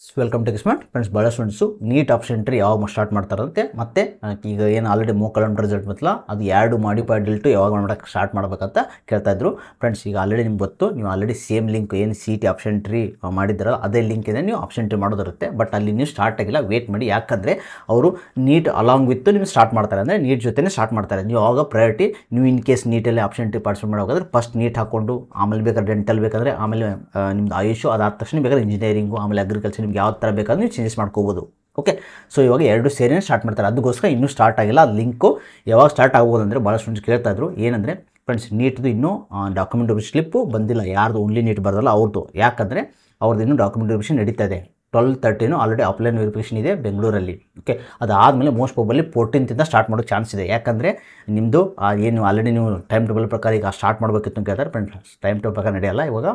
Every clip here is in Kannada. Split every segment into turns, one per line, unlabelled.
Welcome to Kismat friends. ಭಾಳ ಸ್ಟೂಡೆಂಟ್ಸು ನೀಟ್ ಆಪ್ಷನ್ ಎಂಟ್ರಿ ಯಾವಾಗ ಸ್ಟಾರ್ಟ್ ಮಾಡ್ತಾರಂತೆ, ಮತ್ತು ಈಗ ಏನು ಆಲ್ರೆಡಿ ಮೂಕಲಮ್ ರಿಸಲ್ಟ್ ಬತ್ತಲ್ಲ ಅದು ಎರಡು ಮಾಡಿಫೈಡ್ ಡಿಲ್ಟು ಯಾವಾಗ ಮಾಡೋಕ್ಕೆ ಸ್ಟಾರ್ಟ್ ಮಾಡ್ಬೇಕಂತ ಕೇಳ್ತಾ ಇದ್ರು ಫ್ರೆಂಡ್ಸ್. ಈಗ ಆಲ್ರೆಡಿ ನಿಮ್ಗೆ ಗೊತ್ತು, ನೀವು ಆಲ್ರೆಡಿ ಸೇಮ್ ಲಿಂಕ್ ಏನು ಸಿ ಟಿ ಆಪ್ಷನ್ ಎಂಟ್ರಿ ಮಾಡಿದ್ರಲ್ಲ ಅದೇ ಲಿಂಕ್ ಇದೆ, ನೀವು ಆಪ್ಷನ್ ಎಂಟ್ರಿ ಮಾಡೋದಿರುತ್ತೆ. ಬಟ್ ಅಲ್ಲಿ ನೀವು ಸ್ಟಾರ್ಟ್ ಆಗಿಲ್ಲ, ವೇಟ್ ಮಾಡಿ. ಯಾಕಂದರೆ ಅವರು ನೀಟ್ ಅಲಾಂಗ್ ವಿತ್ ನಿಮ್ಗೆ ಸ್ಟಾರ್ಟ್ ಮಾಡ್ತಾರೆ, ಅಂದರೆ ನೀಟ್ ಜೊತೆನೇ ಸ್ಟಾರ್ಟ್ ಮಾಡ್ತಾರೆ. ನೀವು ಆವಾಗ ಪ್ರಯಾರಿಟಿ, ನೀವು ಇನ್ ಕೇಸ್ ನೀಟಲ್ಲಿ ಆಪ್ಷನ್ ಎಂಟ್ರಿ ಪಾರ್ಟಿಸಿಪೇಟ್ ಮಾಡೋದಾದ್ರೆ ಫಸ್ಟ್ ನೀಟ್ ಹಾಕ್ಕೊಂಡು ಆಮೇಲೆ ಬೇಕಾದ್ರೆ ಡೆಂಟಲ್ ಬೇಕಾದರೆ ಆಮೇಲೆ ನಿಮ್ದು ಆಯುಷ್, ಅದಾದ ತಕ್ಷಣ ಬೇಕಾದ್ರೆ ಇಂಜಿನಿಯರಿಂಗು ಆಮೇಲೆ ಅಗ್ರಿಕಲ್ಚರ್, ನಿಮ್ಗೆ ಯಾವ ಥರ ಬೇಕಾದ್ರೆ ನೀವು ಚೇಂಜಸ್ ಮಾಡ್ಕೋಬೋದು. ಓಕೆ, ಸೊ ಇವಾಗ ಎರಡು ಸೇರಿನೇ ಸ್ಟಾರ್ಟ್ ಮಾಡ್ತಾರೆ. ಅದಕ್ಕೋಸ್ಕರ ಇನ್ನೂ ಸ್ಟಾರ್ಟ್ ಆಗಿಲ್ಲ. ಅದು ಲಿಂಕು ಯಾವಾಗ ಸ್ಟಾರ್ಟ್ ಆಗ್ಬೋದು ಅಂದರೆ ಭಾಳ ಸ್ಟೂಡೆಂಟ್ಸ್ ಕೇಳ್ತಾ ಇದ್ರು. ಏನಂದರೆ ಫ್ರೆಂಡ್ಸ್, ನೀಟ್ದು ಇನ್ನೂ ಡಾಕ್ಯುಮೆಂಟ್ ಸ್ಲಿಪ್ಪು ಬಂದಿಲ್ಲ. ಯಾರ್ದು ಓನ್ಲಿ ನೀಟ್ ಬರೋಲ್ಲ ಅವ್ರದ್ದು. ಯಾಕಂದರೆ ಅವ್ರದ್ದು ಇನ್ನೂ ಡಾಕ್ಯುಮೆಂಟ್ ವೆರಿಫಿಕೇಷನ್ ನಡೀತಾ ಇದೆ. 12/13 ಆಲ್ರೆಡಿ ಆಫ್ಲೈನ್ ವೆರಿಫಿಕೇಷನ್ ಇದೆ ಬೆಂಗಳೂರಲ್ಲಿ. ಓಕೆ, ಅದಾದಮೇಲೆ ಮೋಸ್ಟ್ ಪ್ರಾಬಬ್ಲಿ 14th ಸ್ಟಾರ್ಟ್ ಮಾಡೋಕ್ಕೆ ಚಾನ್ಸ್ ಇದೆ. ಯಾಕಂದರೆ ನಿಮ್ಮದು ಏನು ಆಲ್ರೆಡಿ ನೀವು ಟೈಮ್ ಟೇಬಲ್ ಪ್ರಕಾರ ಈಗ ಸ್ಟಾರ್ಟ್ ಮಾಡಬೇಕಿತ್ತು ಅಂತ ಕೇಳ್ತಾರೆ ಫ್ರೆಂಡ್ಸ್. ಟೈಮ್ ಟೇಬಲ್ ಪ್ರಕಾರ ನಡೆಯಲ್ಲ, ಇವಾಗ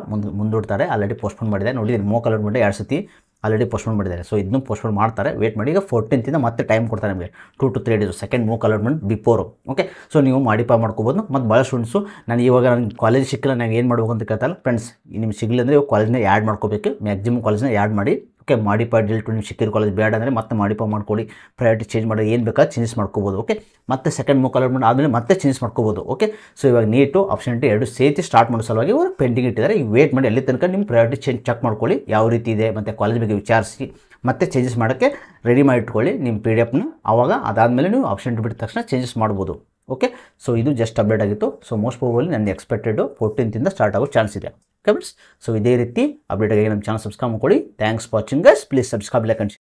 ಮುಂದೂಡ್ತಾರೆ. ಆಲ್ರೆಡಿ ಪೋಸ್ಟ್ಪೋನ್ ಮಾಡಿದೆ ನೋಡಿ, ಮೋಕಲರ್ ಮಾಡಿ 2 ಸತಿ ಆಲ್ರೆಡಿ ಪೋಸ್ಟ್ಪೋನ್ ಮಾಡಿದ್ದಾರೆ. ಸೊ ಇದನ್ನು ಪೋಸ್ಟ್ಪೋನ್ ಮಾಡ್ತಾರೆ, ವೇಟ್ ಮಾಡಿ. ಈಗ 14th ಮತ್ತೆ ಟೈಮ್ ಕೊಡ್ತಾರೆ ನಿಮಗೆ 2 to 3 days, second MOOC allotment before. Okay, so ನೀವು ಮಾಡಿಫೈ ಮಾಡ್ಕೋಬೋದು. ಮತ್ತು ಭಾಳ ಸ್ಟೂಡೆಂಟ್ಸು ನಾನು ಇವಾಗ ನನಗೆ ಕಾಲೇಜ್ ಸಿಕ್ಕಿಲ್ಲ, ನಾನು ಏನು ಮಾಡಬೇಕು ಅಂತ ಕೇಳ್ತಾರಲ್ಲ ಫ್ರೆಂಡ್ಸ್. ನಿಮ್ಗೆ ಸಿಗಲಿ ಅಂದರೆ ಇವಾಗ ಕಾಲೇಜ್ನ ಆ್ಯಡ್ ಮಾಡ್ಕೋಬೇಕು. ಮ್ಯಾಕ್ಸಿಮಮ್ ಕಾಲೇಜ್ನ ಆ್ಯಡ್ ಮಾಡಿ. ಓಕೆ, ಮಾಡಿಫೈಡ್ ಡಿಲ್ಟು ನೀವು ಸಿಕ್ಕಿರೋ ಕಾಲೇಜ್ ಬೇಡ ಅಂದರೆ ಮತ್ತೆ ಮಾಡಿಫೈ ಮಾಡ್ಕೊಳ್ಳಿ. ಪ್ರಯಾರಿಟಿ ಚೇಂಜ್ ಮಾಡಿ, ಏನು ಬೇಕಾದ್ರೆ ಚೇಂಜಸ್ ಮಾಡ್ಕೋಬೋದು. ಓಕೆ, ಮತ್ತೆ ಸೆಕೆಂಡ್ ಮೂಕ್ ಅಲಾಟ್ಮೆಂಟ್ ಆದಮೇಲೆ ಮತ್ತೆ ಚೇಂಜಸ್ ಮಾಡ್ಕೋಬೋದು. ಓಕೆ, ಸೊ ಇವಾಗ ನೀಟು ಆಪ್ಷನ್ ಎಂಟ್ರಿ ಎರಡು ಸೇರಿ ಸ್ಟಾರ್ಟ್ ಮಾಡೋ ಸಲುವಾಗಿ ಇವರು ಪೆಂಡಿಂಗ್ ಇಟ್ಟಿದ್ದಾರೆ. ಈಗ ವೇಟ್ ಮಾಡಿ, ಅಲ್ಲಿ ತನಕ ನಿಮ್ಮ ಪ್ರಯಾರಿಟಿ ಚೆಕ್ ಮಾಡ್ಕೊಳ್ಳಿ ಯಾವ ರೀತಿ ಇದೆ, ಮತ್ತು ಕಾಲೇಜ್ ಬಗ್ಗೆ ವಿಚಾರಿಸಿ ಮತ್ತೆ ಚೇಂಜಸ್ ಮಾಡೋಕ್ಕೆ ರೆಡಿ ಮಾಡಿ ಇಟ್ಕೊಳ್ಳಿ ನಿಮ್ಮ PDF-ನ. ಆವಾಗ ಅದಾದಮೇಲೆ ನೀವು ಆಪ್ಷನ್ ಎಂಟ್ರಿ ಬಿಟ್ಟ ತಕ್ಷಣ ಚೇಂಜಸ್ ಮಾಡ್ಬೋದು. ಓಕೆ, ಸೊ ಇದು ಜಸ್ಟ್ ಅಪ್ಡೇಟ್ ಆಗಿತ್ತು. ಸೊ ಮೋಸ್ಟ್ ಪ್ರಾಬಬ್ಲಿ ನನ್ನ ಎಕ್ಸ್ಪೆಕ್ಟೆಡ್ 14th ಸ್ಟಾರ್ಟ್ ಆಗೋ ಚಾನ್ಸ್ ಇದೆ. ಓಕೆ ಫ್ರೆಂಡ್ಸ್, ಸೊ ಇದೇ ರೀತಿ ಅಪ್ಡೇಟ್ ಆಗಿ ನಮ್ಮ ಚಾನಲ್ ಸಬ್ಸ್ಕ್ರೈಬ್ ಮಾಡ್ಕೊಳ್ಳಿ. Thanks for watching guys. Please subscribe like and